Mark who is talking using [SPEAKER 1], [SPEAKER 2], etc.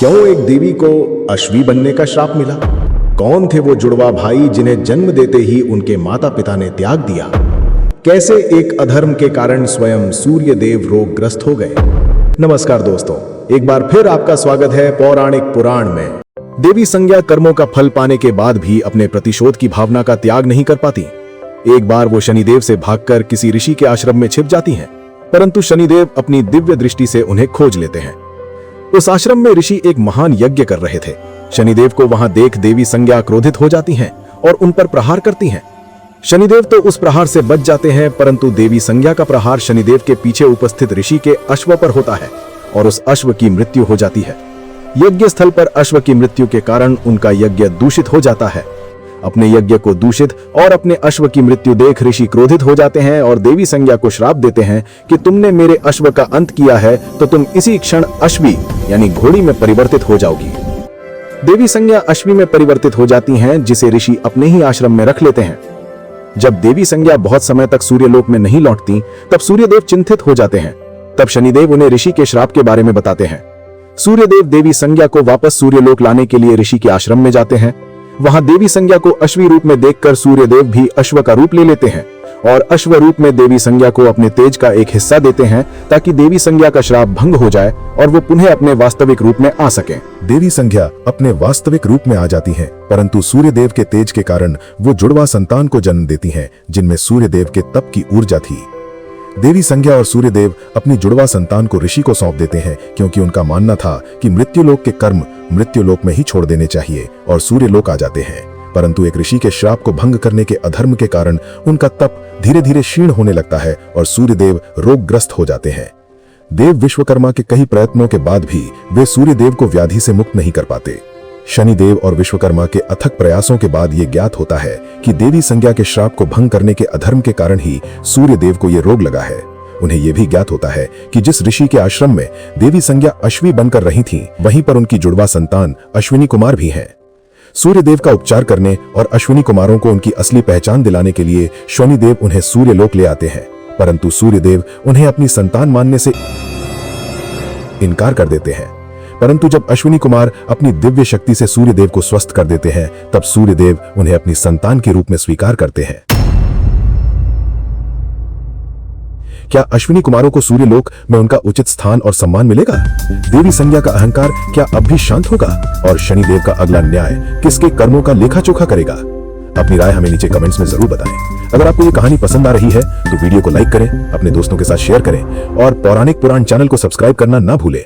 [SPEAKER 1] क्यों एक देवी को अश्वी बनने का श्राप मिला? कौन थे वो जुड़वा भाई जिन्हें जन्म देते ही उनके माता पिता ने त्याग दिया? कैसे एक अधर्म के कारण स्वयं सूर्य देव रोगग्रस्त हो गए? नमस्कार दोस्तों, एक बार फिर आपका स्वागत है पौराणिक पुराण में। देवी संज्ञा कर्मों का फल पाने के बाद भी अपने प्रतिशोध की भावना का त्याग नहीं कर पाती। एक बार वो शनिदेव से भागकर किसी ऋषि के आश्रम में छिप जाती हैं, परंतु शनिदेव अपनी दिव्य दृष्टि से उन्हें खोज लेते हैं। उस आश्रम में ऋषि एक महान यज्ञ कर रहे थे। शनिदेव को वहां देख देवी संज्ञा क्रोधित हो जाती हैं और उन पर प्रहार करती हैं। शनिदेव तो उस प्रहार से बच जाते हैं, परंतु देवी संज्ञा का प्रहार शनिदेव के पीछे उपस्थित ऋषि के अश्व पर होता है और उस अश्व की मृत्यु हो जाती है। यज्ञ स्थल पर अश्व की मृत्यु के कारण उनका यज्ञ दूषित हो जाता है। अपने यज्ञ को दूषित और अपने अश्व की मृत्यु देख ऋषि क्रोधित हो जाते हैं और देवी संज्ञा को श्राप देते हैं कि तुमने मेरे अश्व का अंत किया है तो तुम इसी क्षण अश्वी यानी घोड़ी में परिवर्तित हो जाओगी। देवी संज्ञा अश्वी में परिवर्तित हो जाती हैं, जिसे ऋषि अपने ही आश्रम में रख लेते हैं। जब देवी संज्ञा बहुत समय तक सूर्यलोक में नहीं लौटती, तब सूर्यदेव चिंतित हो जाते हैं। तब शनिदेव उन्हें ऋषि के श्राप के बारे में बताते हैं। सूर्यदेव देवी संज्ञा को वापस सूर्यलोक लाने के लिए ऋषि के आश्रम में जाते हैं। वहां देवी संज्ञा को अश्वी रूप में देखकर सूर्यदेव भी अश्व का रूप ले लेते हैं और अश्व रूप में देवी संज्ञा को अपने तेज का एक हिस्सा देते हैं, ताकि देवी संज्ञा का श्राप भंग हो जाए और वो पुनः अपने वास्तविक रूप में आ सके।
[SPEAKER 2] देवी संज्ञा अपने वास्तविक रूप में आ जाती हैं, परंतु सूर्यदेव के तेज के कारण वो जुड़वा संतान को जन्म देती हैं, जिनमें सूर्यदेव के तप की ऊर्जा थी। देवी संज्ञा और सूर्यदेव अपनी जुड़वा संतान को ऋषि को सौंप देते हैं, क्योंकि उनका मानना था कि मृत्युलोक के कर्म मृत्युलोक में ही छोड़ देने चाहिए और सूर्यलोक आ जाते हैं। परंतु एक ऋषि के श्राप को भंग करने के अधर्म के कारण उनका तप धीरे धीरे क्षीण होने लगता है और सूर्यदेव रोगग्रस्त हो जाते हैं। देव विश्वकर्मा के कई प्रयत्नों के बाद भी वे सूर्यदेव को व्याधि से मुक्त नहीं कर पाते। शनिदेव और विश्वकर्मा के अथक प्रयासों के बाद यह ज्ञात होता है कि देवी संज्ञा के श्राप को भंग करने के अधर्म के कारण ही सूर्यदेव को यह रोग लगा है। उन्हें यह भी ज्ञात होता है कि जिस ऋषि के आश्रम में देवी संज्ञा अश्वी बनकर रही थीं, वहीं पर उनकी जुड़वा संतान अश्विनी कुमार भी हैं। सूर्यदेव का उपचार करने और अश्विनी कुमारों को उनकी असली पहचान दिलाने के लिए शनिदेव उन्हें सूर्यलोक ले आते हैं, परंतु सूर्यदेव उन्हें अपनी संतान मानने से इनकार कर देते हैं। परंतु जब अश्विनी कुमार अपनी दिव्य शक्ति से सूर्यदेव को स्वस्थ कर देते हैं, तब सूर्यदेव उन्हें अपनी संतान के रूप में स्वीकार करते हैं। क्या अश्विनी कुमारों को सूर्यलोक में उनका उचित स्थान और सम्मान मिलेगा? देवी संज्ञा का अहंकार क्या अब भी शांत होगा? और शनिदेव का अगला न्याय किसके कर्मों का लेखा चोखा करेगा? अपनी राय हमें नीचे कमेंट्स में जरूर बताएं। अगर आपको ये कहानी पसंद आ रही है तो वीडियो को लाइक करें, अपने दोस्तों के साथ शेयर करें और पौराणिक पुराण चैनल को सब्सक्राइब करना ना भूलें।